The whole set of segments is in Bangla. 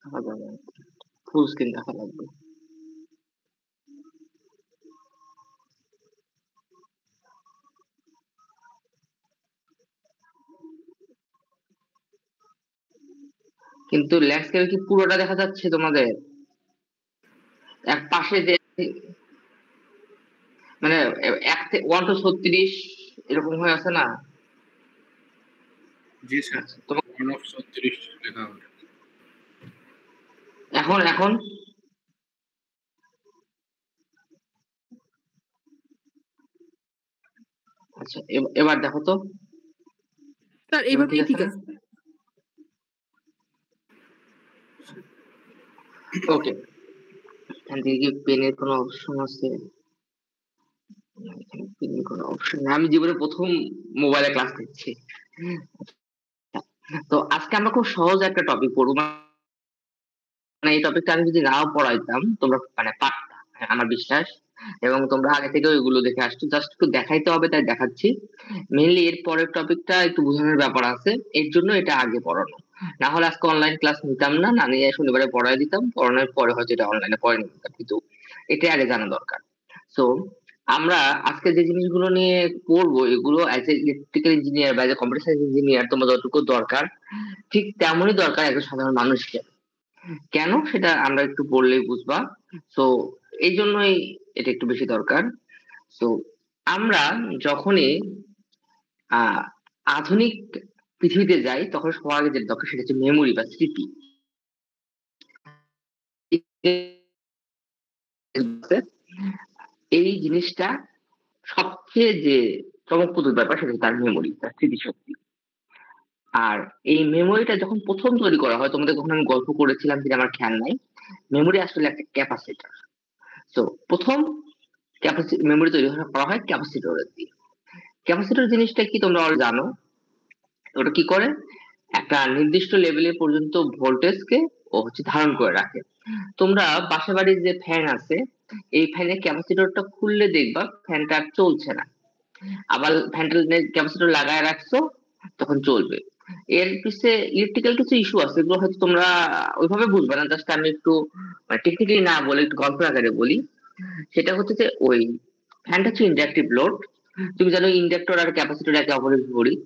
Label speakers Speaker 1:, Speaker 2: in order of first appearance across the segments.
Speaker 1: দেখা যাবে না। ফুল স্ক্রিন দেখা লাগবে। কিন্তু ল্যান্ডস্কেপে কি পুরোটা দেখা যাচ্ছে তোমাদের? এক পাশে যে মানে 1 to 36 এরকম হয়ে আছে না?
Speaker 2: জি স্যার,
Speaker 1: আচ্ছা, তোমার
Speaker 2: 1/36 লেখা হবে।
Speaker 1: এখন এখন আচ্ছা, এবার দেখো তো।
Speaker 3: স্যার
Speaker 1: এবার
Speaker 3: এইভাবেই ঠিক
Speaker 1: না?
Speaker 3: আছে।
Speaker 1: ওকে, এখান থেকে কি পেনের কোনো অপশন আছে? না, এখানে পেনের কোনো অপশন নেই। আমি জীবনে প্রথম মোবাইলে ক্লাস নিচ্ছি। তো আজকে আমরা খুব সহজ একটা টপিক পড়বো। মানে এই টপিকটা আমি যদি নাও পড়াইতাম তোমরা মানে পারতা, আমার বিশ্বাস। এবং তোমরা আগে থেকে ওইগুলো দেখে আসছো, জাস্ট একটু দেখাইতে হবে তাই দেখাচ্ছি। মেইনলি এর পরের টপিকটা একটু বোঝানোর ব্যাপার আছে, এর জন্য এটা আগে পড়ানো। না হলে আজকে অনলাইন ক্লাস নিতাম না, না নিয়ে শনিবারে পড়াই দিতাম, পড়ানোর পরে হয়তো এটা অনলাইনে পড়ে নিতাম, কিন্তু এটা আগে জানা দরকার। সো আমরা আজকে যে জিনিসগুলো নিয়ে পড়বো এগুলো অ্যাজ এ ইলেকট্রিক্যাল ইঞ্জিনিয়ার বা কম্পিউটার সায়েন্স ইঞ্জিনিয়ার তোমার যতটুকু দরকার ঠিক তেমনই দরকার একজন সাধারণ মানুষকে। কেন সেটা আমরা একটু পড়লেই বুঝবা। তো এই জন্যই এটা একটু বেশি দরকার। তো আমরা যখনই আহ আধুনিক পৃথিবীতে যাই তখন সবার আগে যেটা দরকার সেটা হচ্ছে মেমোরি বা স্মৃতি। এই জিনিসটা সবচেয়ে যে চমকপ্রদ ব্যাপার সেটা হচ্ছে তার মেমোরি, তার স্মৃতিশক্তি। আর এই মেমোরিটা যখন প্রথম তৈরি করা হয়, তোমাদের কখন আমি গল্প করেছিলাম কিনা আমার খেয়াল নাই, মেমোরি আসলে একটা ক্যাপাসিটর। তো প্রথম মেমোরি তৈরি করা হয় ক্যাপাসিটরের দিয়ে। ক্যাপাসিটর জিনিসটা কি তোমরা all জানো? ওটা কি করে, একটা নির্দিষ্ট লেভেলের পর্যন্ত ভোল্টেজকে ও হচ্ছে ধারণ করে রাখে। তোমরা বাসা বাড়ির যে ফ্যান আছে, এই ফ্যানের ক্যাপাসিটরটা খুললে দেখবা ফ্যানটা আর চলছে না, আবার ফ্যানটা ক্যাপাসিটর লাগায় রাখছো তখন চলবে। এর পিছে ইলেকট্রিক্যাল কিছু ইস্যু আছে, এগুলো হয়তো তোমরা ওইভাবে বুঝবে না, জাস্ট আমি একটু টেকনিক্যালি না বলে একটু গল্প আকারে বলি। সেটা হচ্ছে যে ওই ফ্যানটা হচ্ছে ইন্ডাকটিভ লোড। তুমি জানো ইন্ডাক্টর আর ক্যাপাসিটর একে অপরের বিপরীত।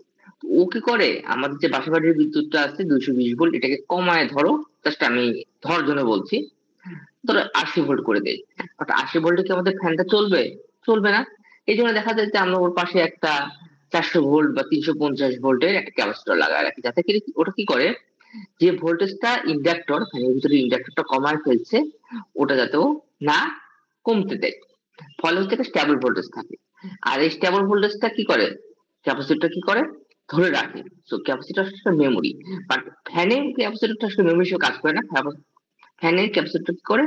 Speaker 1: ও কি করে, আমাদের যে বাসা বাড়ির বিদ্যুৎটা আছে 220 ভোল্ট, এটাকে কমায় ধরো, জাস্ট আমি ধরার জন্য বলছি, ধরো 80 ভোল্ট করে দেয়। অর্থাৎ 80 ভোল্টে কি আমাদের ফ্যানটা চলবে? চলবে না। এই জন্য দেখা যায় যে আমরা ওর পাশে একটা 400 ভোল্ট বা 350 ভোল্টের একটা ক্যাপাসিটর লাগায় রাখি, যাতে কি ওটা কি করে, যে ভোল্টেজটা ইন্ডাক্টর ফ্যানের ভিতরে ইন্ডাক্টরটা কমায় ফেলছে ওটা যাতেও না কমতে দেয়। ফলে হচ্ছে একটা স্টেবল ভোল্টেজ থাকে। আর এই স্টেবল ভোল্টেজটা কি করে, ক্যাপাসিটর কি করে, ধরে রাখে। সো ক্যাপাসিটর একটা মেমোরি। বাট ফ্যানের ক্যাপাসিটরটা আসলে মেমোরি হিসেবে কাজ করে না। ফ্যানের ক্যাপাসিটর কি করে,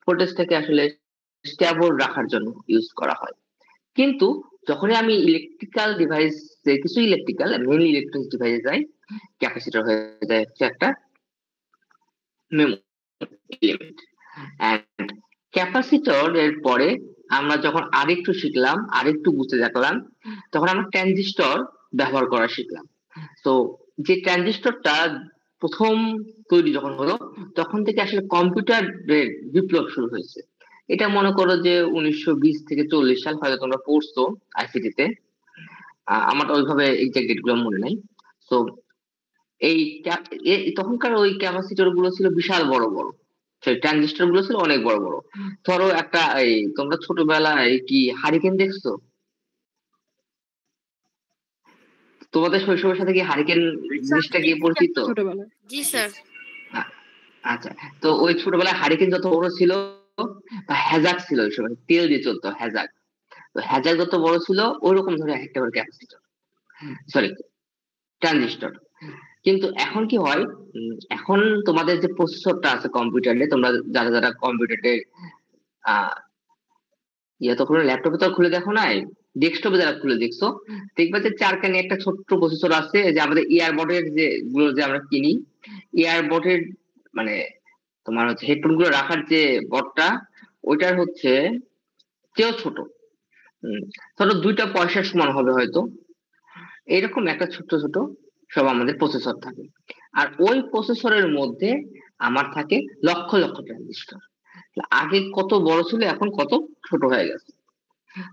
Speaker 1: ভোল্টেজটাকে আসলে স্টেবল রাখার জন্য ইউজ করা হয়। কিন্তু যখনই আমি ইলেকট্রিক্যাল ডিভাইস, কিছু ইলেকট্রিক্যাল মেইনলি ইলেকট্রিক ডিভাইসে যাই, ক্যাপাসিটর হয়ে যায় হচ্ছে একটা মেমোরি। এন্ড ক্যাপাসিটর এর পরে আমরা যখন আরেকটু শিখলাম, আরেকটু বুঝতে দেখলাম, তখন আমরা ট্রানজিস্টর ব্যবহার করা শিখলাম। তো যে ট্রানজিস্টরটা প্রথম তৈরি যখন হলো, তখন থেকে আসলে কম্পিউটারের বিপ্লব শুরু হয়েছে। এটা মনে করো যে 1920 থেকে 40 সাল, হয়তো তোমরা পড়ছো আইসিটি তে। আমার ওইভাবে এক্সাক্ট ডেট গুলো মনে নাই। তো এই তখনকার ওই ক্যাপাসিটর গুলো ছিল বিশাল বড় বড়, সেই ট্রানজিস্টর গুলো ছিল অনেক বড় বড়। ধরো একটা এই তোমরা ছোটবেলায় কি হারিকেন দেখছো? তোমাদের শৈশবের সাথে কি হারিকেন জিনিসটা কি পরিচিত?
Speaker 3: ছোটবেলায়।
Speaker 4: জি স্যার।
Speaker 1: আ- আচ্ছা, তো ওই ছোটবেলায় হারিকেন যত বড় ছিল, বা হ্যাজাক ছিল ওই সময় তেল দিয়ে চলতো হ্যাজাক, তো হ্যাজাক যত বড় ছিল ওইরকম ধরে একটা করে ক্যাপাসিটর, সরি ট্রানজিস্টর। কিন্তু এখন কি হয়, এখন তোমাদের যে প্রসেসরটা আছে কম্পিউটারে, তোমরা যারা যারা কম্পিউটারে আহ ইয়া তখন ল্যাপটপে তো আর খুলে দেখো নাই, ডেস্কটপে যারা খুলে দেখছো, দেখবা যে চারখানে একটা ছোট্ট প্রসেসর আছে, যে আমাদের ইয়ারবডের যে গুলো যে আমরা কিনি, ইয়ারবডের মানে তোমার হচ্ছে হেডফোন গুলো রাখার যে বটটা, ওইটার হচ্ছে চেয়েও ছোট। উম, ধরো 2টা পয়সার সমান হবে হয়তো, এরকম একটা ছোট্ট ছোট সব আমাদের প্রসেসর থাকে। আর ওই প্রসেসরের মধ্যে আমার থাকে লক্ষ লক্ষ ট্রানজিস্টর। আগে কত বড় ছিল, এখন কত ছোট হয়ে গেছে।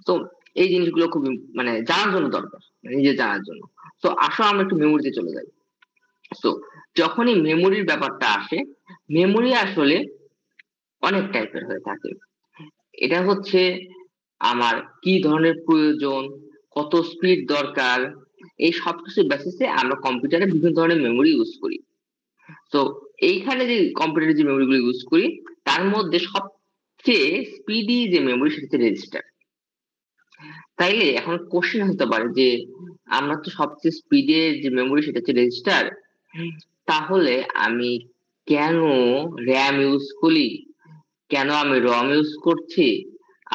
Speaker 1: তো এই জিনিসগুলো খুব মানে জানার জন্য দরকার, নিজে জানার জন্য। তো আসো আমরা একটু মেমোরিতে চলে যাই। তো যখনই মেমোরির ব্যাপারটা আসে, মেমোরি আসলে অনেক টাইপের হয়ে থাকে। এটা হচ্ছে আমার কি ধরনের প্রয়োজন, কত স্পিড দরকার, এই সবকিছু বেসিসে আমরা কম্পিউটারে বিভিন্ন ধরনের মেমোরি ইউজ করি। তো এইখানে যে কম্পিউটারে যে মেমোরি গুলো ইউজ করি, তার মধ্যে সবচেয়ে স্পিডি যে মেমোরি সেটা হচ্ছে রেজিস্টার। তাইলে এখন কোশ্চেন হতে পারে যে আমরা তো সবচেয়ে স্পিডে যে মেমোরি সেটা হচ্ছে রেজিস্টার, তাহলে আমি কেন র্যাম ইউজ করি, কেন আমি রম ইউজ করছি,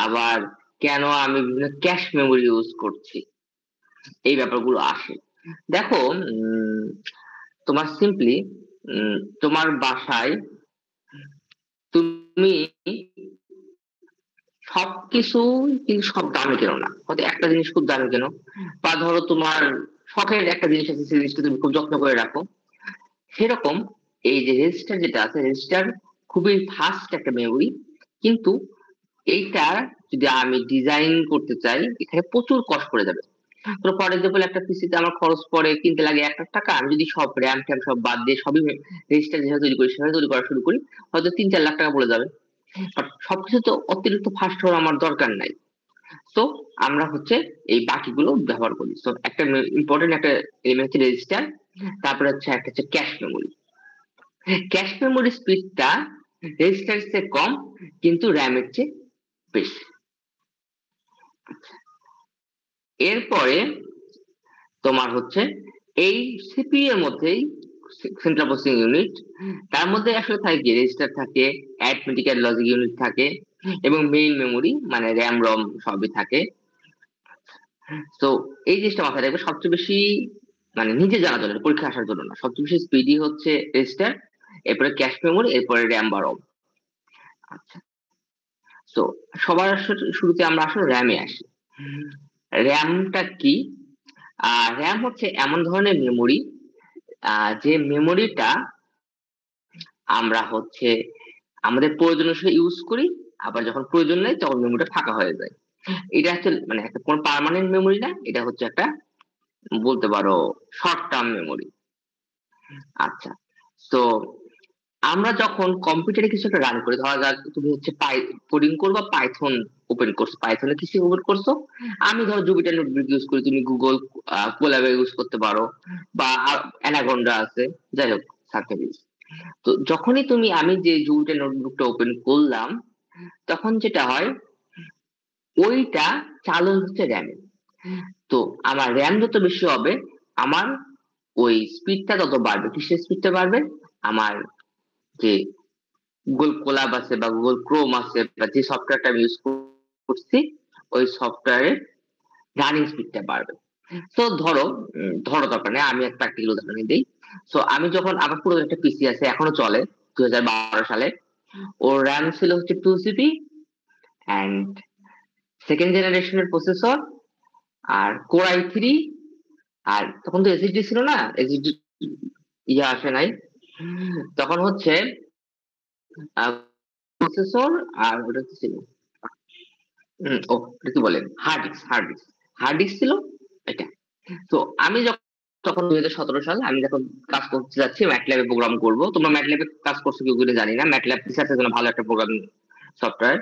Speaker 1: আবার কেন আমি বিভিন্ন ক্যাশ মেমোরি ইউজ করছি, এই ব্যাপারগুলো আসে। দেখো, তোমার সিম্পলি তোমার বাসায় তুমি সবকিছু কিন্তু সব দামি কেনো না, হয়তো একটা জিনিস খুব দামি কেনো, বা ধরো তোমার শখের একটা জিনিস আছে, সেই জিনিসটা তুমি খুব যত্ন করে রাখো। সেরকম এই যে রেজিস্টার যেটা আছে, রেজিস্টার খুবই ফাস্ট একটা মেমোরি, কিন্তু এইটা যদি আমি ডিজাইন করতে চাই, এখানে প্রচুর কষ্ট পড়ে যাবে। তো ফর এক্সাম্পল একটা পিসিতে আমার খরচ পড়ে কিনতে লাগে 1 লাখ টাকা, আমি যদি সব র্যাম ট্যাম সব বাদ দিয়ে সবই রেজিস্টার যেভাবে তৈরি করি সেভাবে তৈরি করা শুরু করি, হয়তো 3-4 লাখ টাকা পড়ে যাবে। বাট সবকিছু তো অতিরিক্ত ফাস্ট হওয়ার আমার দরকার নাই। তো আমরা হচ্ছে এই বাকিগুলো ব্যবহার করি। তো একটা ইম্পর্টেন্ট একটা এলিমেন্ট হচ্ছে রেজিস্টার, তারপরে হচ্ছে একটা হচ্ছে ক্যাশ মেমোরি। ক্যাশ মেমোরি স্পিডটা রেজিস্টারের চেয়ে কম, কিন্তু র্যামের চেয়ে বেশি। এরপরে তোমার হচ্ছে এই সিপিইউ এর মধ্যেই সেন্ট্রাল প্রসেসিং ইউনিট, তার মধ্যে আসলে থাকে রেজিস্টার থাকে, অ্যারিথমেটিক এন্ড লজিক ইউনিট থাকে, এবং মেইন মেমোরি মানে র্যাম রম সবই থাকে। তো এই জিনিসটা মাথায় রাখবে, সবচেয়ে বেশি মানে নিজে জানার জন্য, পরীক্ষা আসার জন্য না, সবচেয়ে বেশি স্পিডি হচ্ছে রেজিস্টার, এরপরে ক্যাশ মেমোরি, এরপরে র্যাম বা রম। আচ্ছা, তো সবার শুরুতে আমরা আসলে র্যামে আসি। র্যামটা কি? র্যাম হচ্ছে এমন ধরনের মেমোরি, যে মেমোরিটা আমরা হচ্ছে আমাদের প্রয়োজনের সাথে ইউজ করি, আবার যখন প্রয়োজন নেই তখন মেমোরিটা ফাঁকা হয়ে যায়। এটা হচ্ছে মানে একটা কোন পার্মানেন্ট মেমোরি না, এটা হচ্ছে একটা বলতে পারো শর্ট টার্ম মেমোরি। আচ্ছা, তো আমরা যখন কম্পিউটারে কিছু একটা রান করি, ধরা যাক তুমি হচ্ছে কোডিং করবা, পাইথন ওপেন করছো, পাইথনে কিছু ওপেন করছো, আমি ধরো জুপিটার নোটবুক ইউজ করি, তুমি গুগল কোলাবে ইউজ করতে পারো, বা অ্যানাকন্ডা আছে, যাই হোক সার্কেলিস। তো যখনই তুমি আমি যে জুপিটার নোটবুকটা ওপেন করলাম, তখন যেটা হয় ওইটা চালু হচ্ছে র্যামে। তো আমার র্যাম যত বেশি হবে, আমার ওই স্পিডটা তত বাড়বে। কিসের স্পিডটা বাড়বে? আমার যে গুগল কোলাব আছে বা গুগল ক্রোম আছে বা যে সফটওয়্যারটা আমি ইউজ করছি, ওই সফটওয়্যারের রানিং স্পিডটা বাড়বে। তো ধরো দরকার নেই, আমি একটা প্র্যাকটিক্যাল উদাহরণ দিই। তো আমি যখন আমার পুরো একটা পিসি আছে, এখনো চলে 2012 সালে, ওর র্যাম ছিল হচ্ছে 2 জিবি, অ্যান্ড সেকেন্ড জেনারেশনের প্রসেসর, আর কোর i3, আর তখন তো এসএসডি ছিল না, এসএসডি ইয়ে আসে নাই, তখন হচ্ছে প্রসেসর, আর ওটা কি ছিল, ও এটা কি বলে, হার্ড ডিস্ক ছিল এটা। তো আমি যখন তখন 2017 সাল, আমি যখন কাজ করতে যাচ্ছি ম্যাটল্যাবে প্রোগ্রাম করব, তোমরা ম্যাটল্যাবে কাজ করছো কি করে জানি না, ম্যাটল্যাব রিসার্চের জন্য ভালো একটা প্রোগ্রামিং সফটওয়্যার।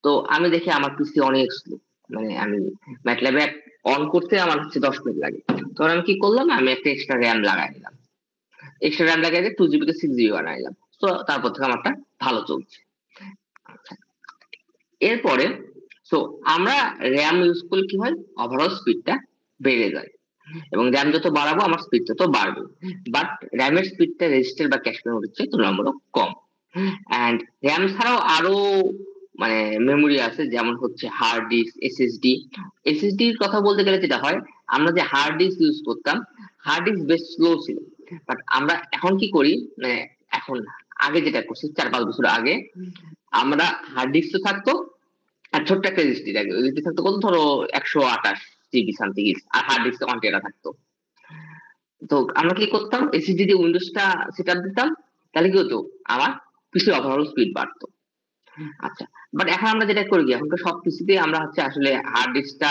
Speaker 1: তো আমি দেখি আমার পিসি অনেক স্লো, মানে আমি ম্যাটল্যাবে অন করতে আমার হচ্ছে 10 মিনিট লাগে। তখন আমি কি করলাম, আমি একটা এক্সট্রা র্যাম লাগাই দিলাম, এক্সট্রা র্যাম লাগাই দিয়ে 2 জিবি কে 6 জিবি বানাইলাম। তো তারপর থেকে আমারটা ভালো চলছে। আচ্ছা, এরপরে তো আমরা র্যাম ইউজ করলে কি হয়, ওভারঅল স্পিডটা বেড়ে যায়, এবং র্যাম যত বাড়াবো আমার স্পিড তত বাড়বে। বাট র্যামের স্পিডটা রেজিস্টার বা ক্যাশ মেমোরির চেয়ে তুলনামূলক কম। অ্যান্ড র্যাম ছাড়াও আরো মানে মেমোরি আছে, যেমন হচ্ছে হার্ড ডিস্ক, এসএসডি। এসএসডির কথা বলতে গেলে যেটা হয়, আমরা যে হার্ড ডিস্ক ইউজ করতাম, হার্ড ডিস্ক বেশ স্লো ছিল। বাট আমরা এখন কি করি, মানে এখন আগে যেটা করছি 4-5 বছর আগে, আমরা হার্ড ডিস্ক তো থাকতো, আর ছোট্ট একটা রেজিস্ট্রি লাগে, ওই রেজিস্ট্রি থাকতো কত, ধরো 128 জিবি সামথিং, আর হার্ড ডিস্ক 1 টেরা থাকতো। তো আমরা কি করতাম, এসএসডি দিয়ে উইন্ডোজটা সেট আপ দিতাম, তাহলে কি হতো, আমার পিসির ওভারঅল স্পিড বাড়তো। আচ্ছা, বাট এখন আমরা যেটা করি, এখন তো সব পিসিতে আমরা হচ্ছে আসলে হার্ড ডিস্কটা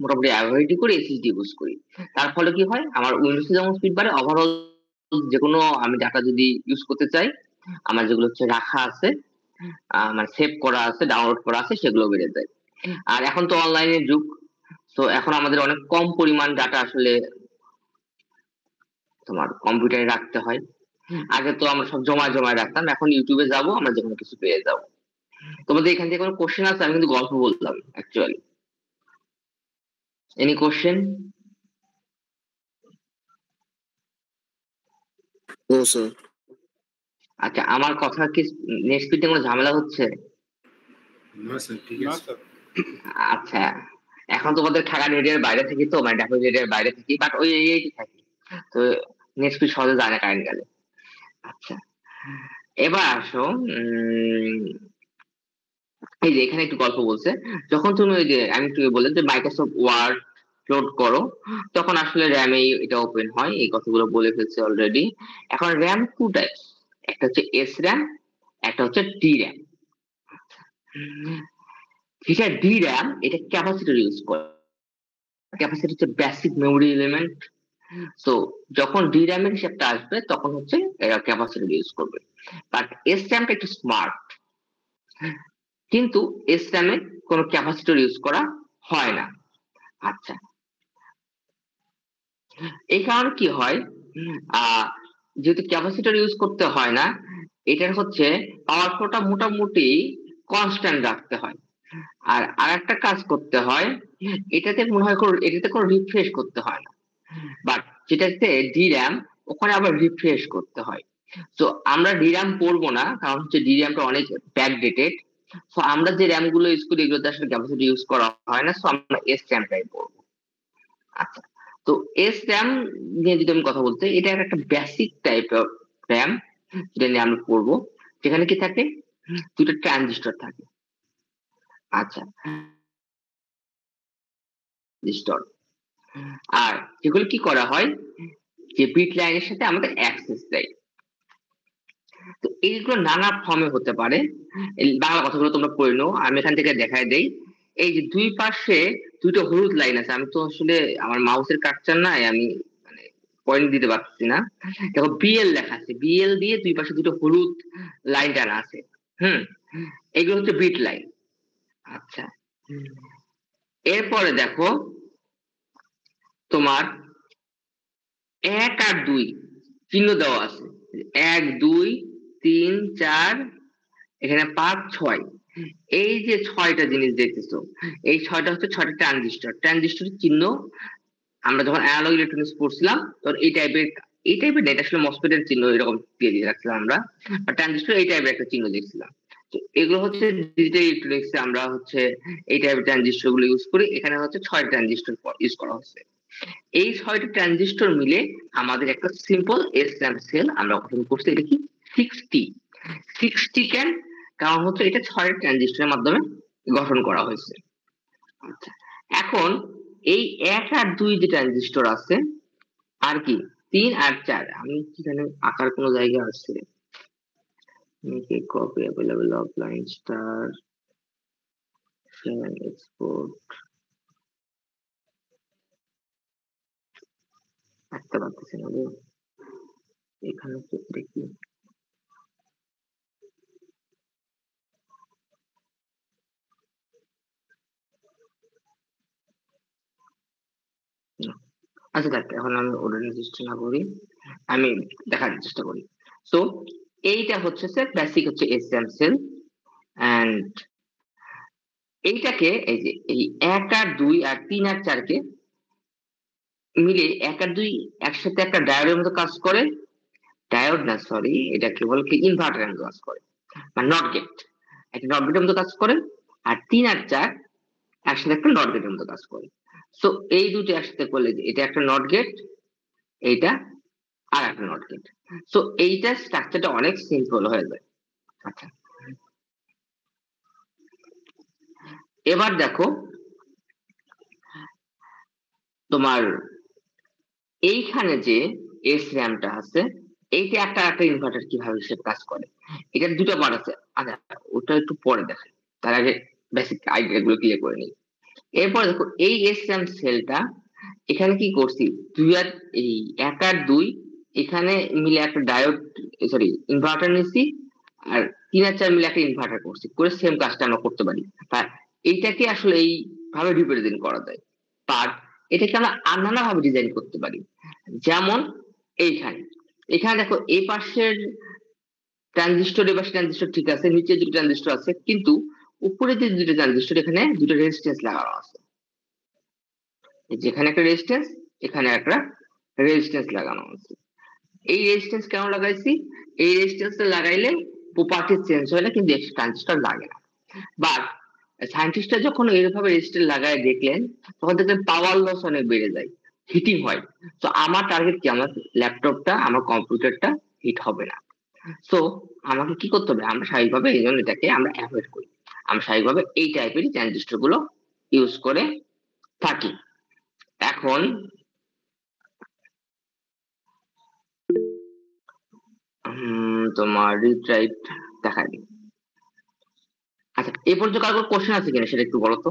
Speaker 1: মোটামুটি অ্যাভয়েড করি, এসএসডি ইউজ করি। তার ফলে কি হয়, আমার উইন্ডোজে যেমন স্পিড বাড়ে, ওভারঅল যে কোনো আমি ডাটা যদি ইউজ করতে চাই, আমার যেগুলো হচ্ছে রাখা আছে, মানে সেভ করা আছে, ডাউনলোড করা আছে, সেগুলো বেড়ে যায়। আর এখন তো অনলাইনের যুগ, তো এখন আমাদের অনেক কম পরিমাণ ডাটা আসলে তোমার কম্পিউটারে রাখতে হয়। আগে তো আমরা সব জমায় রাখতাম, এখন ইউটিউবে যাব, আমরা যে কোনো কিছু পেয়ে যাবো। তোমাদের এখান থেকে কোনো কোশ্চেন আছে? আমি কিন্তু গল্প বললাম অ্যাকচুয়ালি। Any question?
Speaker 4: ও স্যার।
Speaker 1: আচ্ছা, আমার কথা কি নেট স্পিডে কোনো ঝামেলা হচ্ছে?
Speaker 2: না স্যার, ঠিক আছে।
Speaker 1: আচ্ছা, এখন তোমাদের ঢাকা এরিয়ার বাইরে থাকি, তো মানে ঢাকা এরিয়ার বাইরে থাকি, বাট ওই এরিয়ায় থাকি, তো নেট স্পিড সহজে যায় না কারেন্ট গেলে। আচ্ছা, এবার আসো, এই যে এখানে একটু গল্প বলছে, যখন তুমি ওই যে আমি তুমি বললেন যে মাইক্রোসফট ওয়ার্ড লোড করো, তখন আসলে র্যামে এটা ওপেন হয়, এই কথাগুলো বলে ফেলছে অলরেডি। এখন র্যাম টু টাইপস, একটা হচ্ছে এস র্যাম, একটা হচ্ছে ডি র্যাম। যেটা ডি র্যাম, এটা ক্যাপাসিটর ইউজ করে। ক্যাপাসিটর হচ্ছে বেসিক মেমোরি এলিমেন্ট। তো যখন ডি র্যাম এর হিসাবটা আসবে, তখন হচ্ছে এরা ক্যাপাসিটর ইউজ করবে। বাট এস র্যামটা একটু স্মার্ট, কিন্তু এস র্যামে কোনো ক্যাপাসিটর ইউজ করা হয় না। আচ্ছা, এই কারণে কি হয়, যেহেতু ক্যাপাসিটর ইউজ করতে হয় না, এটার হচ্ছে পাওয়ার ফ্লোটা মোটামুটি কনস্ট্যান্ট রাখতে হয়। আর আরেকটা কাজ করতে হয়, এটাতে মনে হয় এটাতে কোনো রিফ্রেশ করতে হয় না। বাট যেটাতে ডিরাম, ওখানে আবার রিফ্রেশ করতে হয়। তো আমরা ডিরাম পড়বো না, কারণ হচ্ছে ডিরামটা অনেক ব্যাকডেটেড। তো আমরা যে র্যাম গুলো ইউজ করি, এগুলোতে আসলে ক্যাপাসিটি ইউজ করা হয় না, তো আমরা এস র্যামটাই পড়বো। আচ্ছা, তো এস র্যাম নিয়ে যদি আমি কথা বলতে, এটা একটা বেসিক টাইপ অফ র্যাম, যেটা নিয়ে আমরা পড়বো, যেখানে কি থাকে, দুটো ট্রানজিস্টর থাকে। আচ্ছা, ট্রানজিস্টর, আর যেগুলো কি করা হয়, যে বিট লাইনের সাথে আমাদের অ্যাক্সেস দেয়। তো এইগুলো নানা ফর্মে হতে পারে, এই বাংলা কথাগুলো তোমরা পড়ে নাও, আমি এখান থেকে দেখায় দেই। এই যে দুই পাশে দুটো হলুদ লাইন আছে, আমি তো আসলে আমার মাউসের কার্সার নাই, আমি মানে পয়েন্ট দিতে পারছি না। দেখো বিএল লেখা আছে, বিএল দিয়ে দুই পাশে দুটো হলুদ লাইন টানা আছে। হুম, এগুলো হচ্ছে বিট লাইন। আচ্ছা, এরপরে দেখো তোমার 1 আর 2 চিহ্ন দেওয়া আছে, 1 2 3 4, এখানে 5 6। এই যে 6টা জিনিস দেখতেছো, এই 6টা হচ্ছে 6টা ট্রানজিস্টর। ট্রানজিস্টরের চিহ্ন আমরা যখন অ্যানালগ ইলেকট্রনিক্স পড়ছিলাম, তখন এই টাইপের এটা আসলে মসফেটের চিহ্ন এরকম দিয়ে রাখছিলাম আমরা, আর ট্রানজিস্টর এই টাইপের একটা চিহ্ন দেখছিলাম। তো এগুলো হচ্ছে ডিজিটাল ইলেকট্রনিক্সে আমরা হচ্ছে এই টাইপের ট্রানজিস্টর গুলো ইউজ করি। এখানে হচ্ছে 6 ট্রানজিস্টর ইউজ করা হচ্ছে। এই 6টা ট্রানজিস্টর মিলে আমাদের একটা সিম্পল এস র্যাম সেল আমরা গঠন করছি। এটা কি 60 ক্যান, কারণ হচ্ছে এটা 6টা ট্রানজিস্টরের মাধ্যমে গঠন করা হয়েছে। আচ্ছা, এখন এই 1 আর 2 যে ট্রানজিস্টর আছে, আর কি 3 আর 4, আমি এখানে আকার কোন জায়গা আছে, make a copy available offline star share export, একটা পাচ্ছি না গো। এখানে তো দেখি, আচ্ছা দেখ, এখন আমি ওটা নিয়ে চেষ্টা না করি, আমি দেখার চেষ্টা করি। তো এইটা হচ্ছে স্যার বেসিক হচ্ছে এসএম সেল, এন্ড এইটাকে এই যে এই 1 আর 2 আর 3 আর 4 কে মিলে 1 আর 2 একসাথে একটা ডায়োডের মতো কাজ করে। ডায়োড না, সরি, এটা কেবল কি ইনভার্টারের মতো কাজ করে, মানে নট গেট, একটা নট গেটের মতো কাজ করে। আর 3 আর 4 একসাথে একটা নট গেটের মতো কাজ করে। সো এই দুটো একসাথে করলে যে এটা একটা নট গেট, এইটা আর একটা নট গেট। সো এইটার স্ট্রাকচারটা অনেক সিম্পল হয়ে যায়। আচ্ছা, এবার দেখো তোমার এইখানে যে এস র্যামটা আছে, এইটা একটা একটা ইনভার্টার কিভাবে সে কাজ করে, এটার দুটো পার্ট আছে। আচ্ছা, ওটা একটু পরে দেখেন, তার আগে বেসিক আইডিয়া গুলো ক্লিয়ার করে নিই। এরপর দেখো এই এসএম সেলটা এখানে কি করছি, দুই আর এই 1 আর 2 এখানে মিলে একটা ডায়োড, সরি ইনভার্টার নিচ্ছি, আর 3 আর 4 মিলে একটা ইনভার্টার করছি, করে সেম কাজটা আমরা করতে পারি। আর এইটাকে আসলে এই ভাবে রিপ্রেজেন্ট করা যায়। বাট এটাকে আমরা নানা ভাবে ডিজাইন করতে পারি। যেমন এইখানে, এখানে দেখো এই পাশের ট্রানজিস্টর, এ পাশে ট্রানজিস্টর ঠিক আছে, নিচে দুটো ট্রানজিস্টর আছে, কিন্তু উপরে যে দুটো ট্রানজিস্টর এখানে দুটো রেজিস্ট্যান্স লাগানো আছে। যেখানে একটা রেজিস্ট্যান্স, এখানে একটা রেজিস্ট্যান্স লাগানো আছে। এই রেজিস্ট্যান্স কেন লাগাইছি, এই রেজিস্ট্যান্সটা লাগাইলে প্রপার্টি চেঞ্জ হয় না, কিন্তু এক্সট্রা ট্রানজিস্টর লাগে না। বাট সায়েন্টিস্টরা যখন এইভাবে রেজিস্ট্যান্স লাগায় দেখলেন, তখন দেখলেন পাওয়ার লস অনেক বেড়ে যায়, হিটিং হয়। তো আমার টার্গেট কি, আমার ল্যাপটপটা, আমার কম্পিউটারটা হিট হবে না। সো আমাকে কি করতে হবে, আমরা স্বাভাবিকভাবে এই জন্য এটাকে আমরা অ্যাভয়েড করি, আমরা স্বাভাবিকভাবে এই টাইপের ট্রানজিস্টর গুলো ইউজ করে থাকি। এখন তোমার রিট্রাইট দেখাই। আচ্ছা, এই পর্যন্ত কারো কোশ্চেন আছে কিনা সেটা একটু বলো তো।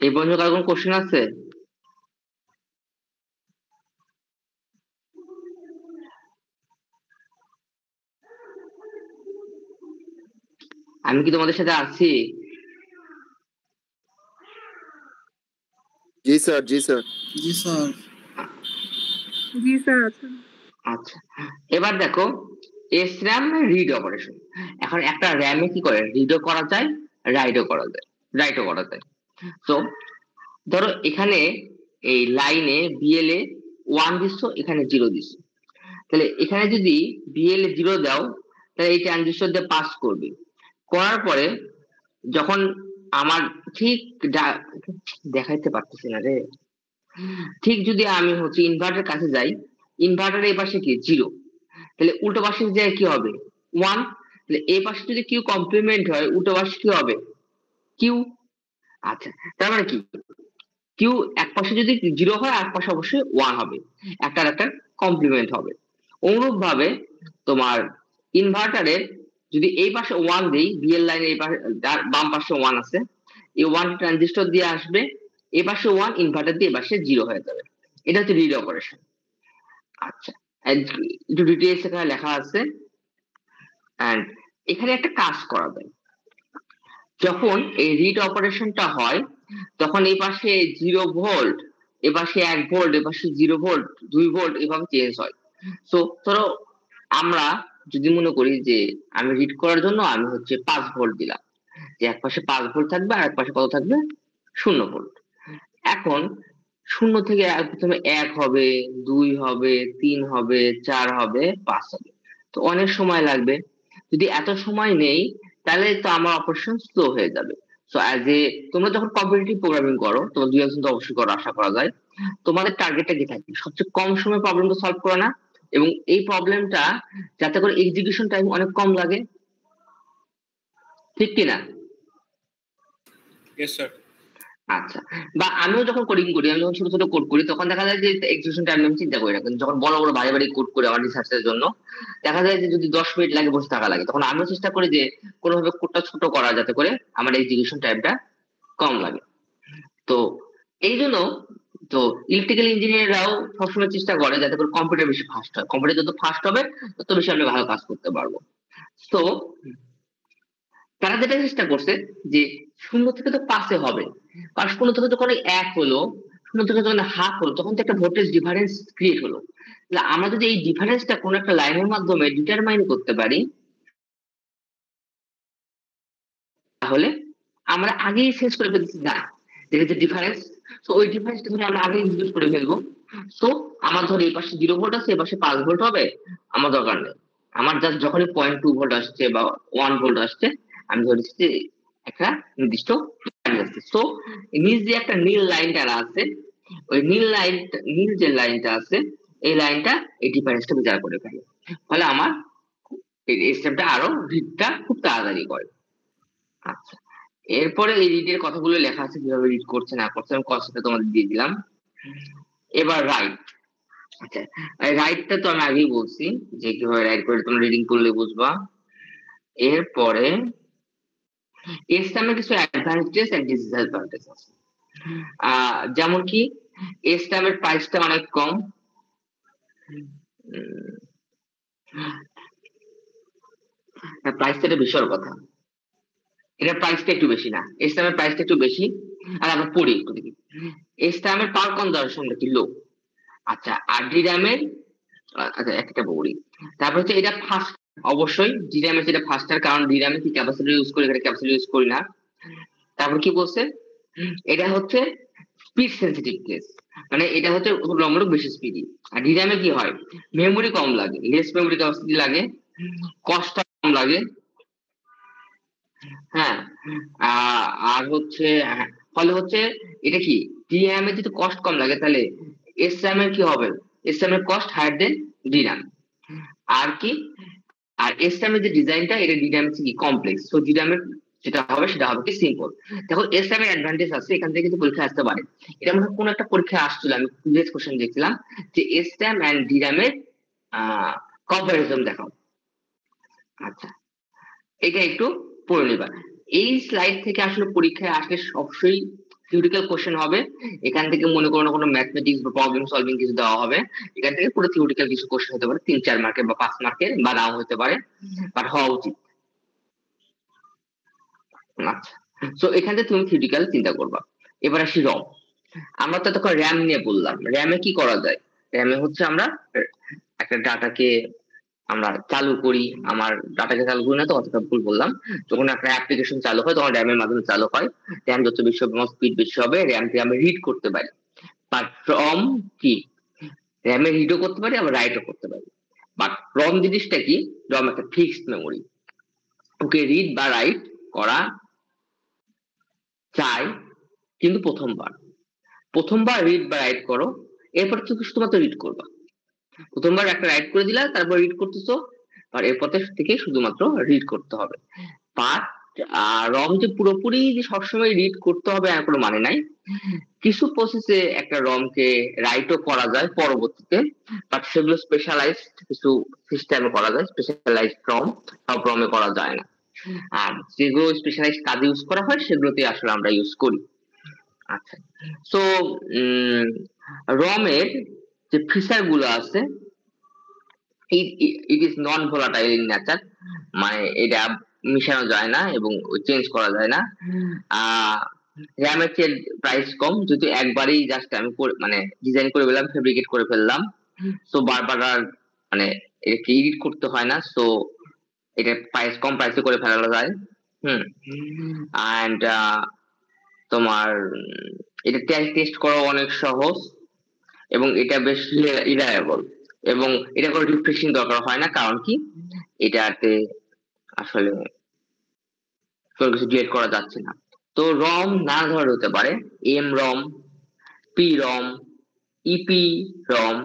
Speaker 1: এই পর্যন্ত কারো কোশ্চেন আছে? আমি কি তোমাদের সাথে আছি?
Speaker 4: জি স্যার, জি স্যার।
Speaker 2: জি স্যার।
Speaker 3: জি স্যার আছেন।
Speaker 1: আচ্ছা, এবার দেখো এসরাম রিড অপারেশন। এখন একটা র্যামে কি করে, রিডও করা যায়, রাইটও করা যায়, রাইটও করা যায়। তো ধরো এখানে এই লাইনে বিএল এ 1 দিচ্ছ, এখানে 0 দিচ্ছ, তাহলে এখানে যদি বিএল এ 0 দাও, তাহলে এই ট্রানজিস্টর দিয়ে পাস করবে, করার পরে যখন আমার ঠিক দেখাইতে পারতেছি না রে, ঠিক যদি আমি হচ্ছে ইনভার্টার কাছে যাই, ইনভার্টারের এই পাশে কি 0, তাহলে উল্টো পাশে যায় কি হবে 1, তাহলে এই পাশে যদি কিউ কমপ্লিমেন্ট হয়, উল্টো পাশে কি হবে কিউ। আচ্ছা, তার মানে কি, কিউ এক পাশে যদি 0 হয়, আর পাশে অবশ্যই 1 হবে, একটার একটা কমপ্লিমেন্ট হবে। অনুরূপ ভাবে তোমার ইনভার্টারের যদি এই পাশে 1 দেই, বিএল লাইনের এই পাশে বাম পাশে 1 আছে, এই 1 ট্রানজিস্টর দিয়ে আসবে, এই পাশে 1, ইনভার্টার দিয়ে এই পাশে 0 হয়ে যাবে। এটা হচ্ছে রিড অপারেশন। আচ্ছা, একটু ডিটেইলস এখানে লেখা আছে। এন্ড এখানে একটা কাজ করা যায়, যখন এই রিড অপারেশনটা হয়, তখন এই পাশে 0 ভোল্ট, এ পাশে 1 ভোল্ট, এ পাশে 0 ভোল্ট, 2 ভোল্ট, এভাবে চেঞ্জ হয়। তো ধরো আমরা যদি মনে করি যে আমি রিড করার জন্য আমি হচ্ছে 5 ভোল্ট দিলাম, যে এক পাশে 5 ভোল্ট থাকবে, আর এক পাশে কত থাকবে 0 ভোল্ট। এখন 0 থেকে প্রথমে 1 হবে, 2 হবে, 3 হবে, 4 হবে, 5 হবে, তো অনেক সময় লাগবে। যদি এত সময় নেই, তাহলে তো আমার অপারেশন স্লো হয়ে যাবে। সো অ্যাজ এ, তোমরা যখন কম্পিটিটিভ প্রোগ্রামিং করো, তোমার 2 একজন তো অবশ্যই করো, আশা করা যায়, তোমাদের টার্গেটটা কি থাকে, সবচেয়ে কম সময় প্রবলেমটা সলভ করা না, এবং এই প্রবলেমটা যাতে করে এক্সিকিউশন টাইম অনেক কম লাগে, ঠিক কিনা?
Speaker 2: Yes sir.
Speaker 1: আচ্ছা, বা আমিও যখন কোডিং করি, আমি যখন ছোট ছোট কোড করি, তখন দেখা যায় যে এক্সিকিউশন টাইম আমি চিন্তা করি না, কিন্তু যখন বড় বড় ভারী ভারী কোড করি আমার রিসার্চের জন্য, দেখা যায় যে যদি 10 মিনিট লাগে বসে থাকা লাগে, তখন আমিও চেষ্টা করি যে কোনোভাবে কোডটা ছোট করা, যাতে করে আমার এক্সিকিউশন টাইমটা কম লাগে। তো এই জন্য তো ইলেকট্রিক্যাল ইঞ্জিনিয়াররাও সবসময় চেষ্টা করে যাতে করে কম্পিউটার বেশি ফাস্ট হয়, কম্পিউটার যত ফাস্ট হবে তত বেশি আমরা ভালো কাজ করতে পারবো। তো তারা যেটা চেষ্টা করছে যে 0 থেকে তো 5-এ হবে, 0 থেকে যখন 1 হলো, 0 থেকে যখন হাফ হলো, তখন তো একটা ভোল্টেজ ডিফারেন্স ক্রিয়েট হলো। তাহলে আমরা যদি এই ডিফারেন্সটা কোনো একটা লাইনের মাধ্যমে ডিটারমাইন করতে পারি, তাহলে আমরা আগেই শেষ করে ফেলছি না, যে ডিফারেন্স, তো ওই ডিফারেন্সটা ধরে আমরা আগে ইনডিউস করে ফেলবো। তো আমার ধর এই পাশে 0 ভোল্ট আছে, এই পাশে 5 ভোল্ট হবে, আমার দরকার নেই, আমার জাস্ট যখনই 0.2 ভোল্ট আসছে বা 1 ভোল্ট আসছে, আমি ধরেছি যে একটা নির্দিষ্ট লাইন আছে। তো নিচ যে একটা নীল লাইনটা আছে, ওই নীল যে লাইনটা আছে, এই লাইনটা এই ডিফারেন্সটা বিচার করে ফেলে, ফলে আমার এই স্টেপটা আরো রিডটা খুব তাড়াতাড়ি করে। আচ্ছা, এরপরে এই রিডের কথাগুলো লেখা আছে, কিভাবে রিড করছে না করছে, আমি কনসেপ্টটা তোমাদের দিয়ে দিলাম। এবার রাইট। আচ্ছা, রাইটটা তো আমি আগেই বলছি যে কিভাবে রাইট করে, তোমরা রিডিং করলে বুঝবা। এরপরে এস্টামের কিছু অ্যাডভান্টেজ এন্ড ডিসঅ্যাডভান্টেজ আছে। যেমন কি এস্টামের প্রাইসটা অনেক কম। প্রাইসটা একটা বিশাল কথা, এটা প্রাইসটা একটু বেশি না, এস্টামের প্রাইসটা একটু বেশি। আর আমরা পড়ি একটু দেখি, এস্টামের পাওয়ার কনজারভেশনটা কি লো। আচ্ছা, আর ডিরামের, আচ্ছা একটা বলি, তারপর হচ্ছে এটা ফাস্ট, অবশ্যই ডিরামের যেটা ফাস্টার, কারণ ডিরামে কি ক্যাপাসিটর ইউজ করি, এখানে ক্যাপাসিটর ইউজ করি না। তারপর কি বলছে, এটা হচ্ছে স্পিড সেন্সিটিভ কেস, মানে এটা হচ্ছে লম্বরক বেশি স্পিডি। আর ডিরামে কি হয়, মেমোরি কম লাগে, লেস মেমোরি ক্যাপাসিটি লাগে, কস্টটা কম লাগে। হ্যাঁ, আর হচ্ছে ফলে হচ্ছে এটা কি, ডিরাম এর যদি কস্ট কম লাগে তাহলে এসরাম এর কি হবে, এসরাম এর কস্ট হায়ার দেন ডিরাম। আর কি, আর এসরাম এর যে ডিজাইনটা, এটা ডিরাম হচ্ছে কি কমপ্লেক্স, তো ডিরামের যেটা হবে সেটা হবে কি সিম্পল। দেখো এসরাম এর অ্যাডভান্টেজ আছে, এখান থেকে কিন্তু পরীক্ষা আসতে পারে। এটা মনে হয় কোন একটা পরীক্ষা আসছিল, আমি প্রিভিয়াস কোশ্চেন দেখছিলাম যে এসরাম এন্ড ডিরামের কম্পারিজন দেখাও। আচ্ছা, এটা একটু পড়ে নিবা। এই স্লাইড থেকে আসলে পরীক্ষায় আসলে সবসময় থিওরিক্যাল কোশ্চেন হবে। এখান থেকে মনে করো না কোনো ম্যাথমেটিক্স বা প্রবলেম সলভিং কিছু দেওয়া হবে, এখান থেকে পুরো থিওরিক্যাল কিছু কোশ্চেন হতে পারে, 3-4 মার্কের বা 5 মার্কের, বা নাও হতে পারে, বাট হওয়া উচিত। আচ্ছা, তো এখান থেকে তুমি থিওরিক্যাল চিন্তা করবা। এবার আসি রম। আমরা তো তখন র্যাম নিয়ে বললাম, র্যামে কি করা যায়। র্যামে হচ্ছে আমরা একটা ডাটাকে আমরা চালু করি, আমার ডাটাকে চালু করি না তো, অতটা ভুল বললাম। যখন একটা অ্যাপ্লিকেশন চালু হয় তখন র্যামের মাধ্যমে চালু হয়, র্যাম যত বেশি হবে স্পিড বেশি হবে, র্যামকে আমি রিড করতে পারি। বাট রম কি, র্যামে রিডও করতে পারি আবার রাইটও করতে পারি। বাট রম জিনিসটা কি, রম একটা ফিক্সড মেমোরি, ওকে রিড বা রাইট করা চাই, কিন্তু প্রথমবার রিড বা রাইট করো, এরপর তুমি শুধুমাত্র রিড করবা। প্রথমবার একটা রাইট করে দিলা, তারপর রিড করতেছো, আর এরপর থেকে শুধুমাত্র রিড করতে হবে। বাট রম যে পুরোপুরি যে সবসময় রিড করতে হবে এর কোনো মানে নাই, কিছু প্রসেসে একটা রমকে রাইটও করা যায় পরবর্তীতে, বাট সেগুলো স্পেশালাইজড কিছু সিস্টেমে করা যায়, স্পেশালাইজড রম সব রমে করা যায় না। আর যেগুলো স্পেশালাইজড কাজে ইউজ করা হয় সেগুলোতে আসলে আমরা ইউজ করি। আচ্ছা, সো রমের যে ফিচার গুলো আছে, it is non volatile in nature, মানে এটা মিশানো যায় না এবং চেঞ্জ করা যায় না। র্যামের চেয়ে প্রাইস কম, যেহেতু একবারই জাস্ট আমি মানে ডিজাইন করে ফেললাম, ফেব্রিকেট করে ফেললাম, সো বারবার আর মানে এটাকে এডিট করতে হয় না, সো এটা প্রাইস কম প্রাইসে করে ফেলা যায়। অ্যান্ড তোমার এটা টেস্ট করা অনেক সহজ, এবং এটা বেশ রিলায়েবল, এবং এটা কোনো রিফ্রেশিং দরকার হয় না, কারণ কি এটাতে আসলে কোনো কিছু ডিলিট করা যাচ্ছে না। তো রম নানা ধরনের হতে পারে, M ROM, P ROM, EP ROM,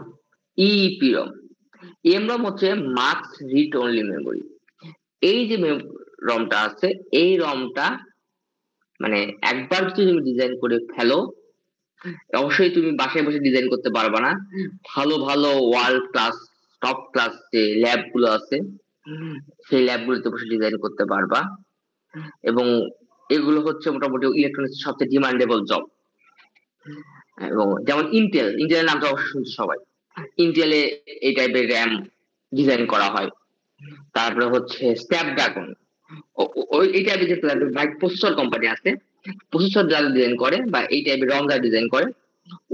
Speaker 1: EP ROM. M ROM হচ্ছে মার্কস রিড অনলি মেমোরি। এই যে রমটা আছে, এই রমটা মানে একবার যদি তুমি ডিজাইন করে ফেলো, অবশ্যই তুমি বাসায় বসে ডিজাইন করতে পারবা না, ভালো ভালো ওয়ার্ল্ড ক্লাস টপ ক্লাস যে ল্যাব গুলো আছে সেই ল্যাব গুলোতে বসে ডিজাইন করতে পারবা। এবং এগুলো হচ্ছে মোটামুটি ইলেকট্রনিক্স সবচেয়ে ডিমান্ডেবল জব। এবং যেমন ইন্টেলের নামটা অবশ্যই শুনছে সবাই, ইন্টেলে এই টাইপের র্যাম ডিজাইন করা হয়। তারপরে হচ্ছে স্ন্যাপড্রাগন, ওই এই টাইপের যে প্রসেসর কোম্পানি আছে, প্রসেসর যারা ডিজাইন করে বা এই টাইপের রম যারা ডিজাইন করে,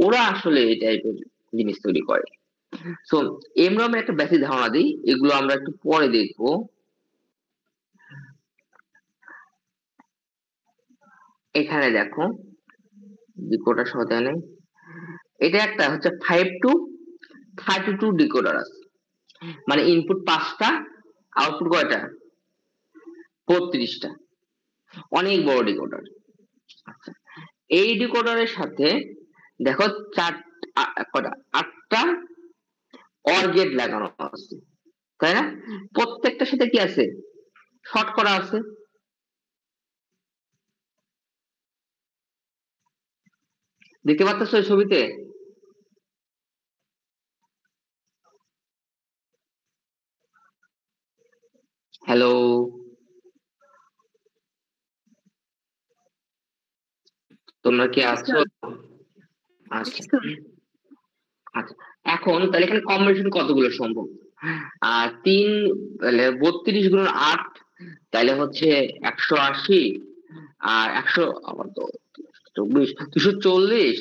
Speaker 1: ওরা আসলে এই টাইপের জিনিস তৈরি করে। সো এমরম এর একটা বেসিক ধারণা দিই, এগুলো আমরা একটু পরে দেখবো। এখানে দেখো ডিকোডার সহ দেয় নাই, এটা একটা হচ্ছে 5 to 32 ডিকোডার আছে, মানে ইনপুট 5টা, আউটপুট কয়টা, 32টা, অনেক বড় ডিকোডার। আচ্ছা, এই ডিকোডারের সাথে দেখো কটা, 8টা অর গেট লাগানো আছে, তাই না? প্রত্যেকটার সাথে কি আছে, শর্ট করা আছে। দেখতে পাচ্ছ এই ছবিতে, হ্যালো, তোমরা কি আছো? আচ্ছা আচ্ছা, এখন তাহলে এখানে কম্বিনেশন কতগুলো সম্ভব? 3 তাহলে 32 × 8, তাহলে হচ্ছে 180, আর 100 আবার তো 24, 240,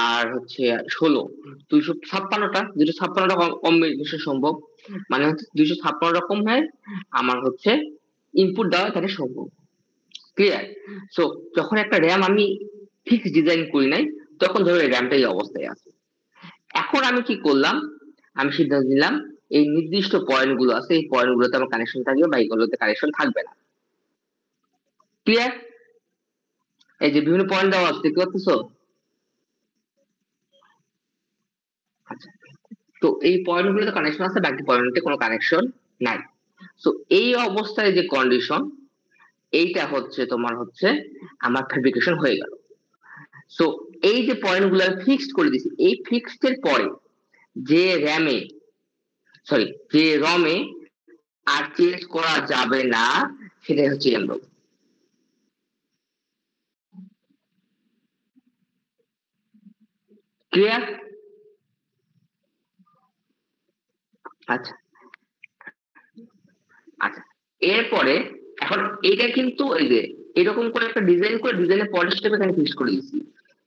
Speaker 1: আর হচ্ছে 16, 256টা, 256টা কম্বিনেশন সম্ভব। মানে হচ্ছে 256 রকম হয় আমার হচ্ছে ইনপুট দেওয়া তাহলে সম্ভব। ক্লিয়ার? সো যখন একটা র্যাম আমি ফিক্স ডিজাইন করি নাই, তখন ধরো এই র্যামটা এই অবস্থায় আছে। এখন আমি কি করলাম, আমি সিদ্ধান্ত নিলাম এই নির্দিষ্ট পয়েন্ট গুলো আছে, এই পয়েন্ট গুলোতে আমার কানেকশন থাকবে বা এইগুলোতে কানেকশন থাকবে না। ক্লিয়ার? এই যে বিভিন্ন পয়েন্ট দেওয়া আছে, দেখতে পাচ্ছ? আচ্ছা, তো এই পয়েন্ট গুলোতে কানেকশন আছে, বাকি পয়েন্টে কোনো কানেকশন নাই। তো এই অবস্থায় যে কন্ডিশন, এইটা হচ্ছে তোমার হচ্ছে আমার ফেব্রিকেশন হয়ে গেল। সো এই যে পয়েন্ট গুলো ফিক্সড করে দিছি, এই ফিক্সড এর পরে যে র্যামে সরি যে রমে আর চেঞ্জ করা যাবে না, সেটাই হচ্ছে এমরম। ক্লিয়ার? আচ্ছা আচ্ছা, এরপরে এখন এটা কিন্তু এই যে এরকম করে একটা ডিজাইন করে ডিজাইনের পরের স্টেপে এখানে ফিক্স করে দিয়েছি।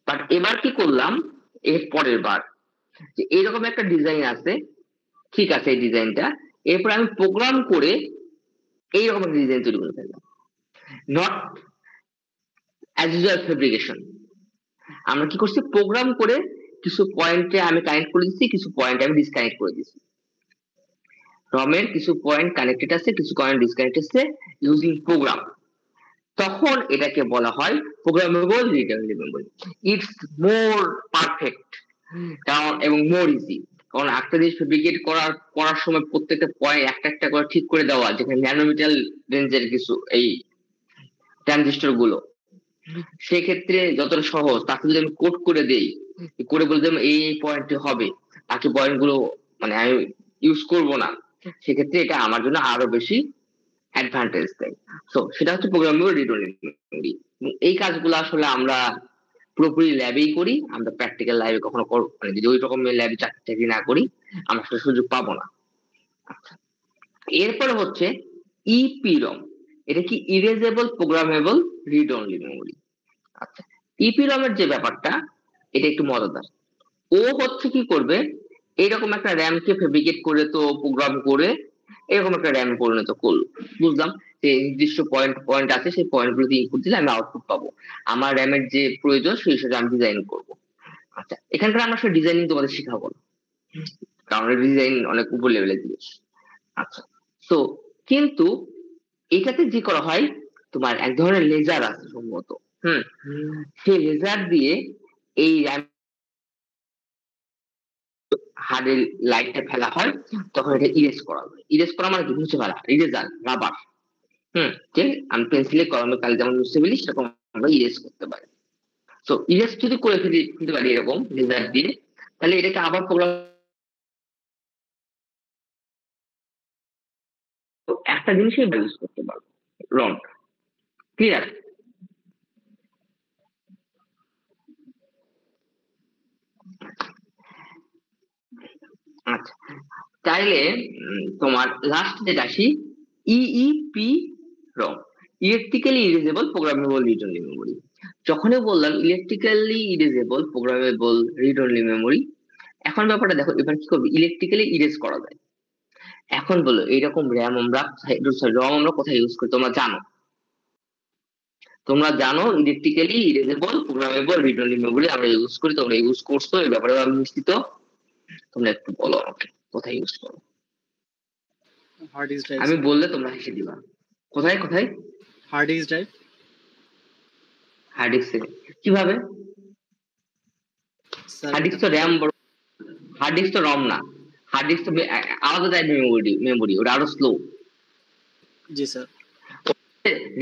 Speaker 1: বাট এবার কি করলাম, এর পরের বার যে এরকম একটা ডিজাইন আছে, ঠিক আছে এই ডিজাইনটা, এরপর আমি প্রোগ্রাম করে এইরকম একটা ডিজাইন তৈরি করে ফেললাম। নট অ্যাজ ইউজুয়াল ফেব্রিকেশন, আমরা কি করছি, প্রোগ্রাম করে কিছু পয়েন্টে আমি কানেক্ট করে দিচ্ছি, কিছু পয়েন্টে আমি ডিসকানেক্ট করে দিচ্ছি। রমের কিছু পয়েন্ট কানেক্টেড আছে, কিছু পয়েন্ট ডিসকানেক্টেড আছে ইউজিং প্রোগ্রাম। তখন এটাকে বলা হয় programmable read-only memory. It's more perfect কারণ এবং মোর ইজি, কারণ একটা জিনিস ফেব্রিকেট করার সময় প্রত্যেকটা পয়েন্ট একটা একটা করে ঠিক করে দেওয়া, যেখানে ন্যানোমিটার রেঞ্জের কিছু এই ট্রানজিস্টর গুলো, সেক্ষেত্রে যতটা সহজ তাকে যদি আমি কোড করে দেই, করে বলতে এই পয়েন্টে হবে, বাকি পয়েন্ট গুলো মানে আমি ইউজ করব না, সেক্ষেত্রে এটা আমার জন্য আরো বেশি অ্যাডভান্টেজ দেয়। সো সেটা হচ্ছে প্রোগ্রামেবল রিড-অনলি মেমোরি। এই কাজগুলো আসলে আমরা পুরোপুরি ল্যাবেই করি, আমরা প্র্যাকটিক্যাল লাইভে কখনো মানে যদি ওই রকমের ল্যাবে চাকরি না করি আমরা আসলে সুযোগ পাবো না। আচ্ছা, এরপরে হচ্ছে ইপিরম। এটা কি erasable programmable read only memory. আচ্ছা, ইপিরম এর যে ব্যাপারটা, এটা একটু মজাদার। ও হচ্ছে কি করবে, এরকম একটা র্যাম কে ফেব্রিকেট করে তো প্রোগ্রাম করে এরকম একটা র্যাম পরিণত করলো, বুঝলাম যে নির্দিষ্ট পয়েন্ট পয়েন্ট আছে, সেই পয়েন্ট গুলোতে ইনপুট দিলে আমি আউটপুট পাবো, আমার র্যামের যে প্রয়োজন সেই হিসেবে আমি ডিজাইন করব। আচ্ছা, এখানকার আমরা আসলে ডিজাইনিং তোমাদের শেখাবো না, কারণ ডিজাইন অনেক উপর লেভেলের জিনিস। আচ্ছা, তো কিন্তু এটাতে যে করা হয়, তোমার এক ধরনের লেজার আছে সম্ভবত, সেই লেজার দিয়ে এই হার্ডের লাইটটা ফেলা হয়, তখন এটা ইরেজ করা হয়। ইরেজ করা মানে কি, মুছে ফেলা, ইরেজার রাবার। ঠিক, আমি পেন্সিলে কলমে কালি যেমন মুছে ফেলি, সেরকম আমরা ইরেজ করতে পারি। তো ইরেজ যদি করে ফেলতে পারি এরকম লেজার দিয়ে, তাহলে এটাকে আবার প্রোগ্রাম একটা জিনিসই ইউজ করতে পারবো, রং। ক্লিয়ার? আচ্ছা, তাইলে তোমার লাস্ট যেটা আসি, EEP ROM, electrically erasable programmable read only memory. যখনই বললাম electrically erasable programmable read only memory, এখন ব্যাপারটা দেখো, এবার কি করবে, ইলেকট্রিক্যালি ইরেজ করা যায়। এখন বলো এইরকম র্যাম আমরা রম আমরা কোথায় ইউজ করি, তোমরা জানো electrically erasable programmable read only memory আমরা ইউজ করি, তোমরা ইউজ করছো, এই ব্যাপারে আমি নিশ্চিত। তোমরা একটু বলো আমাকে কোথায় ইউজ করো।
Speaker 4: হার্ড ডিস্ক ড্রাইভ,
Speaker 1: আমি বললে তোমরা হেসে দিবা। কোথায় কোথায়?
Speaker 4: Hard disk drive.
Speaker 1: হার্ড ডিস্কে কিভাবে? হার্ড ডিস্ক তো র্যাম বড়, হার্ড ডিস্ক তো রম না, হার্ড ডিস্ক তো আলাদা টাইপের মেমোরি, ওটা আরো স্লো।
Speaker 4: জি স্যার।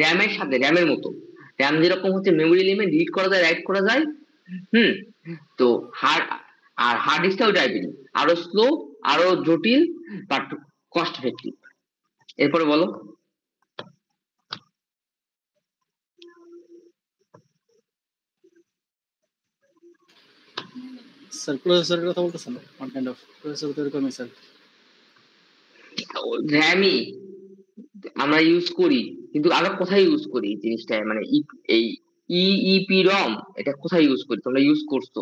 Speaker 1: র্যামের সাথে, র্যামের মতো, র্যাম যেরকম হচ্ছে মেমোরি এলিমেন্ট রিড করা যায়, রাইট করা যায়, তো হার্ড ডিস্কটা ওই টাইপেরই, আরো স্লো, আরো জটিল, বাট কস্ট এফেক্টিভ। এরপরে বলো।
Speaker 4: স্যার প্রসেসরের কথা বলতেছেন? কোন কাইন্ড অফ প্রসেসর তো এরকমই স্যার।
Speaker 1: র্যামই আমরা ইউজ করি, কিন্তু আমরা কোথায় ইউজ করি জিনিসটা, মানে এই ইইপি রম এটা কোথায় ইউজ করি, তোমরা ইউজ করছো,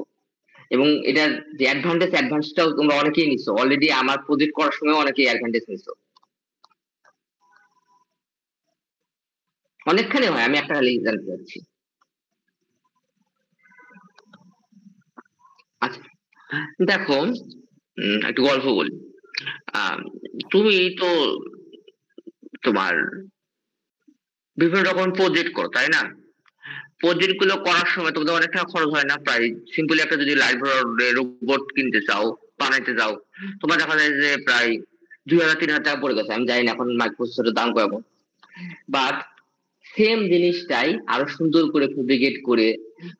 Speaker 1: এবং এটার যে অ্যাডভান্টেজটাও তোমরা অনেকেই নিছো অলরেডি। আমার প্রজেক্ট করার সময় অনেকেই অ্যাডভান্টেজ নিছো, অনেকখানি হয়। আমি একটা খালি জানতে চাচ্ছি। আচ্ছা দেখো, একটু গল্প বলি। তুমি তো তোমার বিভিন্ন রকম প্রজেক্ট করো তাই না? প্রজেক্ট গুলো করার সময় তোমাদের অনেক টাকা খরচ হয় না? প্রায় সিম্পলি একটা যদি লাইব্রেরি রোবট কিনতে চাও, বানাইতে চাও, তোমার দেখা যায় যে প্রায় 2,000-3,000 টাকা পড়ে গেছে। আমি জানি না এখন মাইক্রোসফটের দাম কেমন, বাট সেম জিনিসটাই আরো সুন্দর করে ফেব্রিকেট করে,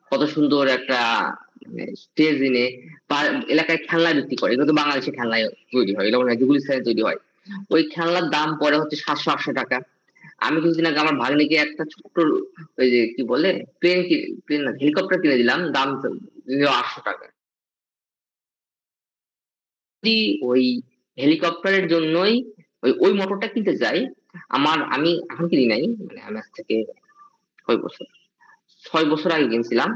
Speaker 1: কত সুন্দর একটা স্টেজ এনে এলাকায় খেলনা বিক্রি করে। এগুলো তো বাংলাদেশে খেলনায় তৈরি হয়, এগুলো গুলিস্তানে তৈরি হয়। ওই খেলনার দাম পরে হচ্ছে 700-800 টাকা। আমি কিছুদিন আগে আমার ভাগ্নিকে একটা ছোট্ট ওই যে কি বলে প্লেন না হেলিকপ্টার কিনে দিলাম, দাম 800 টাকা। যদি ওই হেলিকপ্টারের জন্যই ওই মোটরটা কিনতে যাই, আমি এখন কিনি নাই, মানে আমি আজ থেকে 6 বছর আগে কিনছিলাম,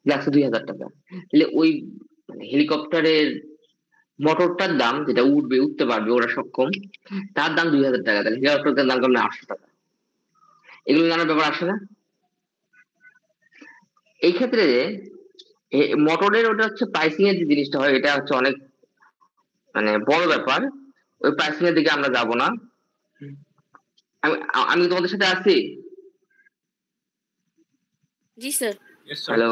Speaker 1: লাগছে 2,000 টাকা। তাহলে ওই মানে হেলিকপ্টারের মোটরটার দাম, যেটা উঠতে পারবে ওরা সক্ষম, তার দাম 2,000 টাকা। তাহলে হেলিকপ্টারের দাম কমে 800 টাকা। এগুলো জানার ব্যাপার আসে না? এই ক্ষেত্রে মোটরের ওটা হচ্ছে প্রাইসিং এর যে জিনিসটা হয়, এটা হচ্ছে অনেক মানে বড় ব্যাপার। ওই প্রাইসিং এর দিকে আমরা যাব না। আমি আমি তোমাদের সাথে আছি।
Speaker 5: জি স্যার।
Speaker 1: হ্যালো,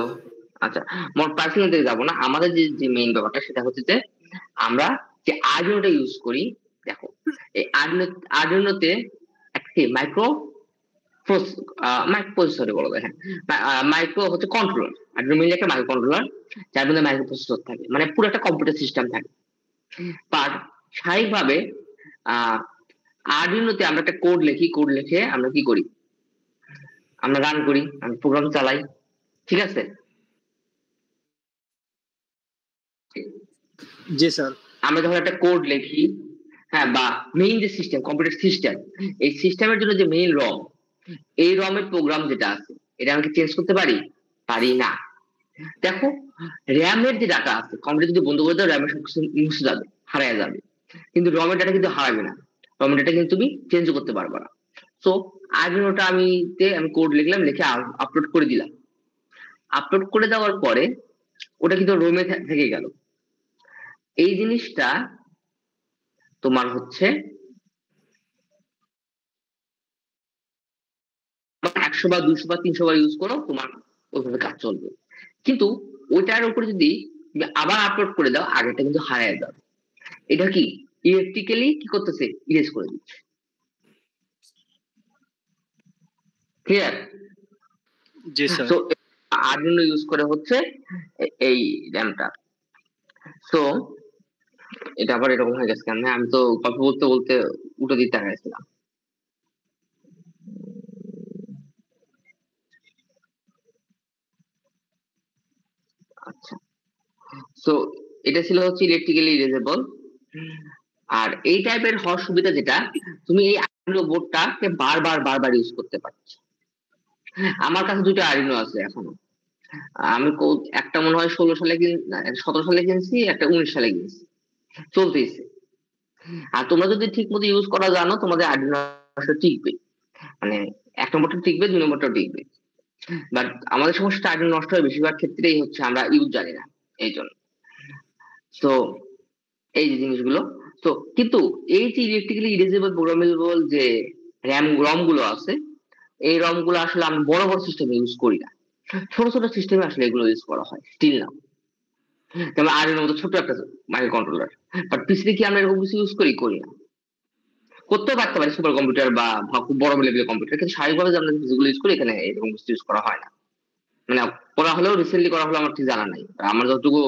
Speaker 1: আচ্ছা, মোট প্রাইসিং এর দিকে যাবো না। আমাদের যে মেইন ব্যাপারটা সেটা হচ্ছে যে আমরা যে আরডিনোটা ইউজ করি। দেখো, এই আরডিনোতে একটি মাইক্রোপ্রসেসর বলা যায়, হ্যাঁ, মাইক্রো হচ্ছে কন্ট্রোলার। আরডিনো মিলে একটা মাইক্রো কন্ট্রোলার, যার মধ্যে মাইক্রোপ্রসেসর থাকে, মানে পুরো একটা কম্পিউটার সিস্টেম থাকে। বাট স্বাভাবিকভাবে আরডিনোতে আমরা একটা কোড লিখে আমরা কি করি, আমরা রান করি, আমরা প্রোগ্রাম চালাই, ঠিক আছে?
Speaker 4: জি স্যার।
Speaker 1: আমরা যখন একটা কোড লিখি, হ্যাঁ, বা মেইন যে সিস্টেম, কম্পিউটার সিস্টেম, এই সিস্টেমের জন্য যে মেইন রম, এই রমের প্রোগ্রাম যেটা আছে, এটা আমি চেঞ্জ করতে পারি না। দেখো, র্যামের যে ডাটা আছে, কম্পিউটার যদি বন্ধ করে দাও, র্যামের সবকিছু মুছে যাবে, হারিয়ে যাবে, কিন্তু রমের ডাটা কিন্তু হারাবে না। রমের ডাটা কিন্তু তুমি চেঞ্জ করতে পারবে না। তো আরডিনোটা আমি কোড লিখলাম, লিখে আপলোড করে দিলাম। আপলোড করে দেওয়ার পরে ওটা কিন্তু রোমে থেকে গেল। এই জিনিসটা তোমার হচ্ছে 100 বা 200 বা 300 বার ইউজ করো, তোমার ওইভাবে কাজ চলবে। কিন্তু ওইটার উপরে যদি তুমি আবার আপলোড করে দাও, আগেটা কিন্তু হারিয়ে যাবে। এটা কি ইলেকট্রিক্যালি কি করতেছে, ইরেজ করে দিচ্ছে। ক্লিয়ার?
Speaker 4: জি স্যার।
Speaker 1: সো আরডিনো ইউজ করে হচ্ছে এই র্যামটা। সো এটা আবার এরকম হয়ে গেছে কেন? আমি তো গল্প বলতে বলতে উঠে দিতে গেছিলাম। আচ্ছা, সো এটা ছিল হচ্ছে ইলেকট্রিক্যালি ইরেজেবল। আর এই টাইপের হওয়ার সুবিধা যেটা, তুমি এই আরডিনো বোর্ডটাকে বারবার ইউজ করতে পারছো। আমার কাছে দুটো আরডিনো আছে এখনো। আমি একটা মনে হয় 17 সালে কিনছি, একটা 19 সালে কিনছি, চলতেছে। আর তোমরা যদি ঠিক মতো ইউজ করা জানো, তোমাদের আরডিনো টিকবে, মানে 1 নম্বরটা টিকবে, 2 নম্বরটাও টিকবে। বাট আমাদের সমস্যা আরডিনো নষ্ট হয় বেশিরভাগ ক্ষেত্রেই হচ্ছে আমরা ইউজ জানি না, এই জন্য। তো এই যে জিনিসগুলো, তো কিন্তু এই যে ইলেকট্রিক্যালি ইরেজেবল প্রোগ্রামেবল যে রম গুলো আছে, এই রম গুলো আসলে আমি বড় বড় সিস্টেমে ইউজ করি না, ছোট সিস্টেমে আসলে এগুলো ইউজ করা হয় স্টিল নাও। যেমন আরডিনোর মতো ছোট একটা মাইক্রো কন্ট্রোলার। বাট পিসিতে কি আমরা এরকম কিছু ইউজ করি না? করতেও পারতে পারি সুপার কম্পিউটার বা খুব বড় লেভেলের কম্পিউটার, কিন্তু স্বাভাবিকভাবে যে আমরা যেগুলো ইউজ করি এখানে এরকম কিছু ইউজ করা হয় না। মানে করা হলেও রিসেন্টলি করা হলো আমার ঠিক জানা নাই। আমার যতটুকু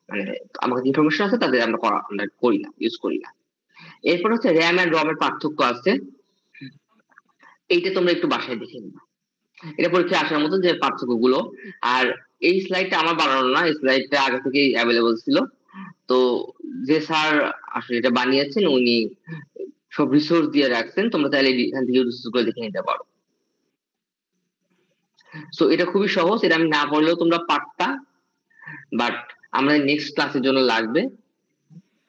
Speaker 1: মানে আমার ইনফরমেশন আছে তাদের আমরা করি না, ইউজ করি না। এরপর হচ্ছে র্যাম এন্ড রম এর পার্থক্য আছে, এইটা তোমরা একটু বাসায় দেখে নিবা। এটা পরীক্ষায় আসার মতো যে পার্থক্য গুলো। আর এই স্লাইডটা আমার বানানো না, এই স্লাইডটা আগে থেকেই অ্যাভেলেবল ছিল। তো যে স্যার আসলে এটা বানিয়েছেন উনি সব রিসোর্স দিয়ে রাখছেন, তোমরা চাইলে এখান থেকে রিসোর্স করে দেখে নিতে পারো। তো এটা খুবই সহজ, এটা আমি না পড়লেও তোমরা পারতা, বাট আমাদের নেক্সট ক্লাসের জন্য লাগবে,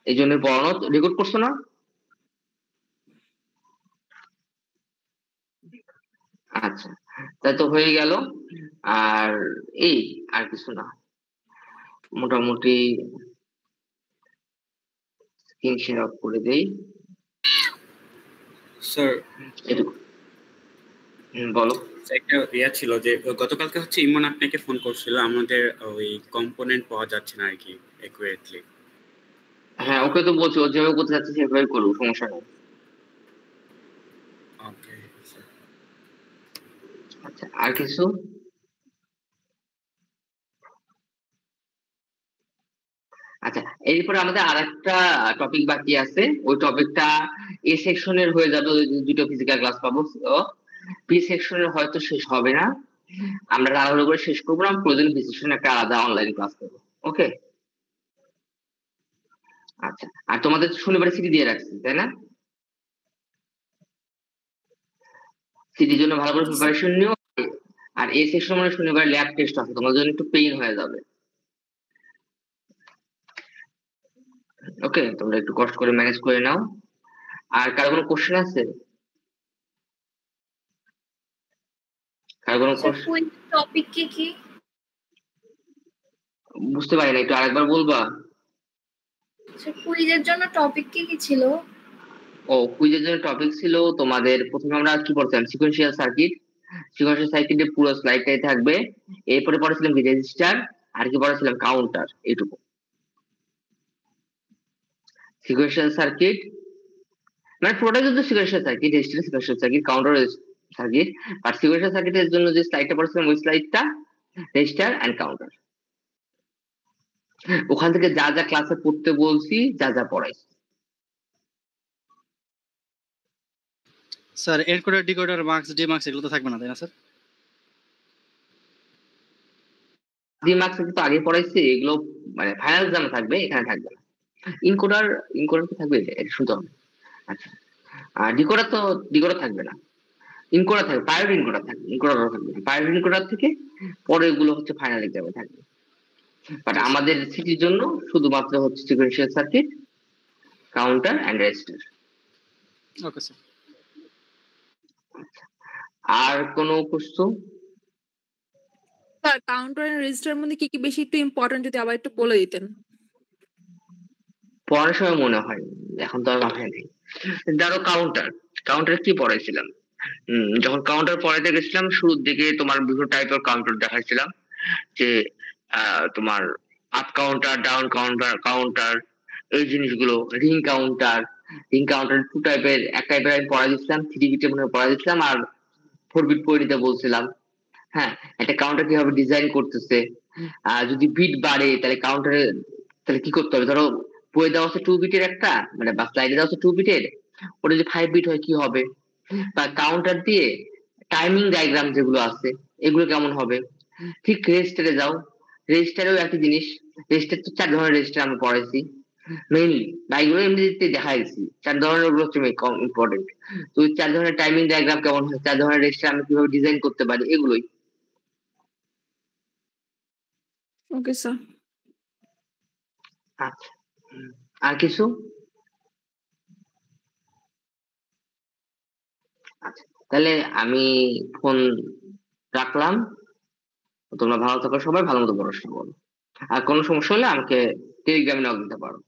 Speaker 1: এই জন্য পড়ানো। রেকর্ড করছো না? আচ্ছা, তাই তো হয়ে গেল। আর এই আর কিছু না, মোটামুটি স্ক্রিন শেয়ার অফ করে দেই।
Speaker 5: স্যার
Speaker 1: এটুকু বলো।
Speaker 5: একটা ইয়া ছিল যে গতকালকে হচ্ছে ইমন আপনাকে ফোন করছিল, আমাদের ওই কম্পোনেন্ট পাওয়া যাচ্ছে না আর কি একুরেটলি।
Speaker 1: হ্যাঁ, ওকে তো বলছি ও যেভাবে করতে যাচ্ছে সেভাবে করুক, সমস্যা নেই।
Speaker 5: ওকে
Speaker 1: আচ্ছা, আর কিছু? আচ্ছা, এরপরে আমাদের আরেকটা টপিক বাকি আছে, ওই টপিকটা এ সেকশনের হয়ে যাবে, ওই দুটো ফিজিক্যাল ক্লাস পাবো। বি সেকশনের হয়তো শেষ হবে না, আমরা তাড়াহুড়ো করে শেষ করবো না, প্রয়োজন বি সেকশনে একটা আলাদা অনলাইন ক্লাস করবো। ওকে, আচ্ছা। আর তোমাদের শনিবারে সিটি দিয়ে রাখছি, তাই না? সিটির জন্য ভালো করে প্রিপারেশন নিও। আর এই সেকশন মানে শনিবার ল্যাব টেস্ট আছে, তোমাদের জন্য একটু পেইন হয়ে যাবে। ওকে, তোমরা একটু কষ্ট করে ম্যানেজ করে নাও। আর কার কোনো কোশ্চেন আছে? কার কোনো কোশ্চেন?
Speaker 6: টপিক কি
Speaker 1: বুঝতে পারি না, একটু আরেকবার বলবা?
Speaker 6: কুইজের জন্য টপিক কি ছিল?
Speaker 1: ও, কুইজের জন্য টপিক ছিল তোমাদের, প্রথমে আমরা কি পড়ছিলাম, সিকোয়েন্সিয়াল সার্কিট। সিকোয়েন্সিয়াল সার্কিটের পুরো স্লাইডটাই থাকবে। এরপরে পড়েছিলাম কি, রেজিস্টার, আর কি পড়েছিলাম, কাউন্টার, এইটুকু। সিকোয়েন্সিয়াল সার্কিট মানে পুরোটাই কিন্তু sequential circuit, register sequential circuit, counter circuit. আর সিকোয়েন্সিয়াল সার্কিটের জন্য যে স্লাইডটা পড়েছিলাম ওই স্লাইডটা রেজিস্টার এন্ড কাউন্টার। ওখান থেকে যা যা ক্লাসে পড়তে বলছি, যা যা পড়াইছি।
Speaker 4: স্যার এনকোডার ডিকোডার মার্কস ডিমার্কস এগুলো তো থাকবে না, তাই না স্যার?
Speaker 1: ডিমার্কস তো আগে পড়াইছি, এগুলো মানে ফাইনাল এক্সামে থাকবে, এখানে থাকবে না। ইনকোডার, ইনকোডার কি থাকবে এটা শুনতে হবে। আচ্ছা, আর ডিকোডার থাকবে না, ইনকোডার থাকবে, প্রায়োরিটি ইনকোডার থাকবে, ইনকোডারও থাকবে না। প্রায়োরিটি ইনকোডার থেকে পরে এগুলো হচ্ছে ফাইনাল এক্সামে থাকবে। বাট আমাদের সিটির জন্য শুধুমাত্র হচ্ছে sequential circuit, counter and register.
Speaker 4: Okay sir.
Speaker 1: আর কোনো কোশ্চেন?
Speaker 3: স্যার কাউন্টার এন্ড রেজিস্টারের মধ্যে কি কি বেশি একটু ইম্পর্টেন্ট যদি আবার একটু বলে দিতেন।
Speaker 1: পড়ার সময় মনে হয়, এখন তো আর মাথায় নেই। ধরো কাউন্টার, কাউন্টার কি পড়াইছিলাম, যখন কাউন্টার পড়াইতে গেছিলাম শুরুর দিকে তোমার বিভিন্ন টাইপের কাউন্টার দেখাইছিলাম, যে তোমার up counter, down counter, counter, এই জিনিসগুলো, ring counter. Ring counter two টাইপের, এক টাইপের আমি পড়া দিচ্ছিলাম, 3 বিটে মনে পড়া দিচ্ছিলাম, আর 4 বিট পড়ে নিতে বলছিলাম। হ্যাঁ, একটা কাউন্টার কিভাবে ডিজাইন করতেছে, যদি বিট বাড়ে তাহলে কাউন্টারে তাহলে কি করতে হবে, ধরো বইয়ে দেওয়া আছে 2 বিটের একটা, মানে বা স্লাইডে দেওয়া আছে 2 বিটের, ওটা যদি 5 বিট হয় কি হবে, বা কাউন্টার দিয়ে টাইমিং ডায়াগ্রাম যেগুলো আছে এগুলো কেমন হবে। ঠিক রেজিস্টারে যাও, রেজিস্টারেও একই জিনিস। রেজিস্টার তো 4 ধরনের রেজিস্টার আমি পড়াইছি মেইনলি, বা এগুলো এমনিতে দেখা গেছি 4 ধরনের, ওগুলো হচ্ছে ইম্পর্টেন্ট। তো ওই 4 ধরনের টাইমিং ডায়াগ্রাম কেমন হয়, 4 ধরনের রেজিস্টার আমি কিভাবে ডিজাইন করতে পারি, এগুলোই।
Speaker 3: Okay sir.
Speaker 1: আচ্ছা, আর কিছু? আচ্ছা, তাহলে আমি ফোন রাখলাম। তোমরা ভালো থাকো, সবাই ভালো মতো পড়াশোনা করো। আর কোনো সমস্যা হলে আমাকে টেলিগ্রামে নক দিতে পারো।